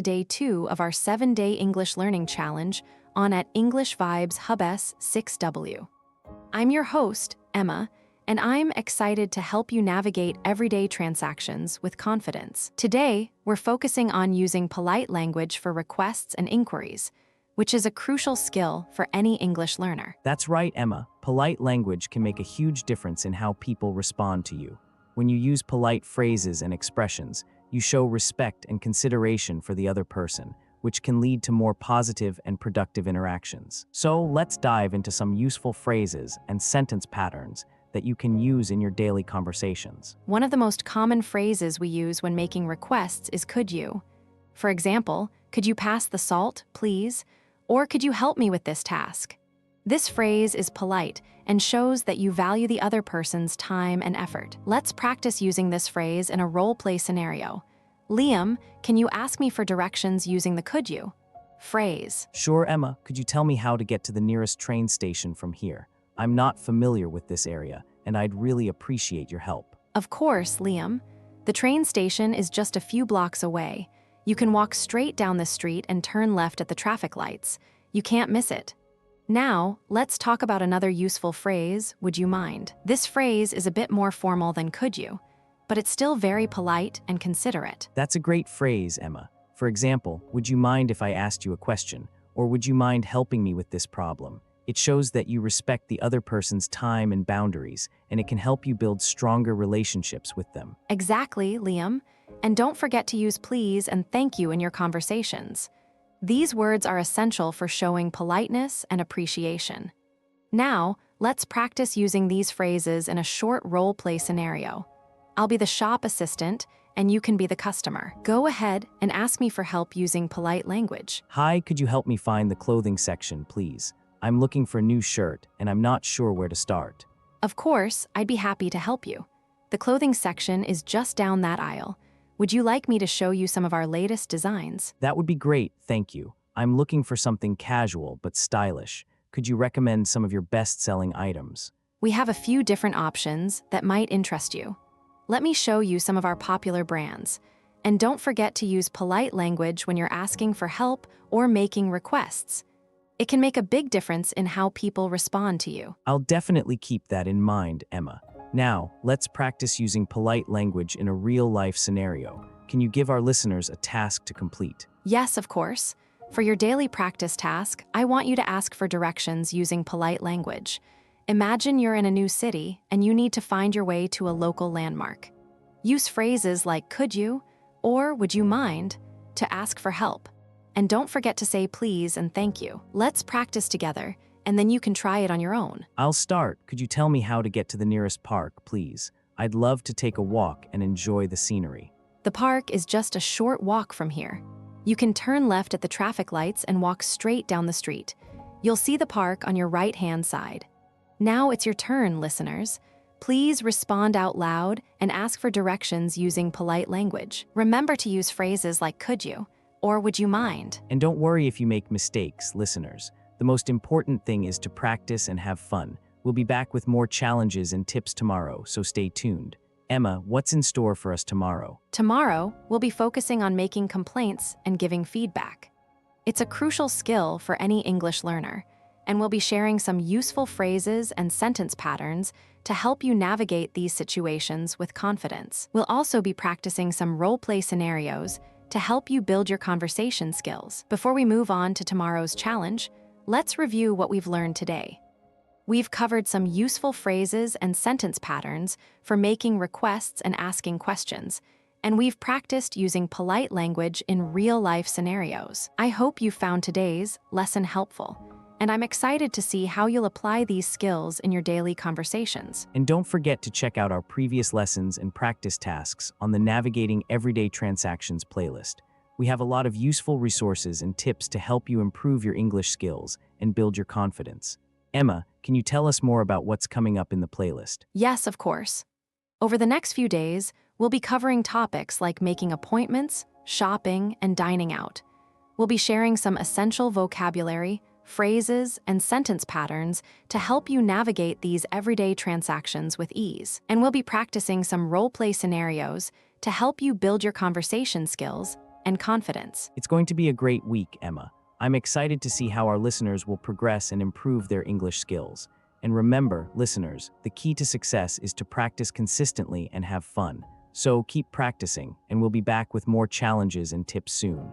day 2 of our 7-day English learning challenge on at EnglishVibesHub S6W. I'm your host, Emma, and I'm excited to help you navigate everyday transactions with confidence. Today, we're focusing on using polite language for requests and inquiries, which is a crucial skill for any English learner. That's right, Emma. Polite language can make a huge difference in how people respond to you. When you use polite phrases and expressions, you show respect and consideration for the other person, which can lead to more positive and productive interactions. So let's dive into some useful phrases and sentence patterns that you can use in your daily conversations. One of the most common phrases we use when making requests is could you. For example, could you pass the salt, please? Or could you help me with this task? This phrase is polite and shows that you value the other person's time and effort. Let's practice using this phrase in a role-play scenario. Liam, can you ask me for directions using the could you phrase? Sure, Emma. Could you tell me how to get to the nearest train station from here? I'm not familiar with this area, and I'd really appreciate your help. Of course, Liam. The train station is just a few blocks away. You can walk straight down the street and turn left at the traffic lights. You can't miss it. Now, let's talk about another useful phrase, would you mind? This phrase is a bit more formal than could you, but it's still very polite and considerate. That's a great phrase, Emma. For example, would you mind if I asked you a question? Or would you mind helping me with this problem? It shows that you respect the other person's time and boundaries, and it can help you build stronger relationships with them. Exactly, Liam. And don't forget to use please and thank you in your conversations. These words are essential for showing politeness and appreciation. Now, let's practice using these phrases in a short role-play scenario. I'll be the shop assistant, and you can be the customer. Go ahead and ask me for help using polite language. Hi, could you help me find the clothing section, please? I'm looking for a new shirt, and I'm not sure where to start. Of course, I'd be happy to help you. The clothing section is just down that aisle. Would you like me to show you some of our latest designs? That would be great, thank you. I'm looking for something casual but stylish. Could you recommend some of your best-selling items? We have a few different options that might interest you. Let me show you some of our popular brands. And don't forget to use polite language when you're asking for help or making requests. It can make a big difference in how people respond to you. I'll definitely keep that in mind, Emma. Now, let's practice using polite language in a real-life scenario. Can you give our listeners a task to complete? Yes, of course. For your daily practice task, I want you to ask for directions using polite language. Imagine you're in a new city and you need to find your way to a local landmark. Use phrases like could you or would you mind to ask for help. And don't forget to say please and thank you. Let's practice together, and then you can try it on your own. I'll start. Could you tell me how to get to the nearest park, please? I'd love to take a walk and enjoy the scenery. The park is just a short walk from here. You can turn left at the traffic lights and walk straight down the street. You'll see the park on your right-hand side. Now it's your turn, listeners. Please respond out loud and ask for directions using polite language. Remember to use phrases like could you or would you mind? And don't worry if you make mistakes, listeners. The most important thing is to practice and have fun. We'll be back with more challenges and tips tomorrow, so stay tuned. Emma, what's in store for us tomorrow? Tomorrow, we'll be focusing on making complaints and giving feedback. It's a crucial skill for any English learner, and we'll be sharing some useful phrases and sentence patterns to help you navigate these situations with confidence. We'll also be practicing some role-play scenarios to help you build your conversation skills. Before we move on to tomorrow's challenge, let's review what we've learned today. We've covered some useful phrases and sentence patterns for making requests and asking questions, and we've practiced using polite language in real-life scenarios. I hope you found today's lesson helpful, and I'm excited to see how you'll apply these skills in your daily conversations. And don't forget to check out our previous lessons and practice tasks on the Navigating Everyday Transactions playlist. We have a lot of useful resources and tips to help you improve your English skills and build your confidence. Emma, can you tell us more about what's coming up in the playlist? Yes, of course. Over the next few days, we'll be covering topics like making appointments, shopping, and dining out. We'll be sharing some essential vocabulary, phrases, and sentence patterns to help you navigate these everyday transactions with ease. And we'll be practicing some role-play scenarios to help you build your conversation skills and confidence. It's going to be a great week, Emma. I'm excited to see how our listeners will progress and improve their English skills. And remember, listeners, the key to success is to practice consistently and have fun. So keep practicing, and we'll be back with more challenges and tips soon.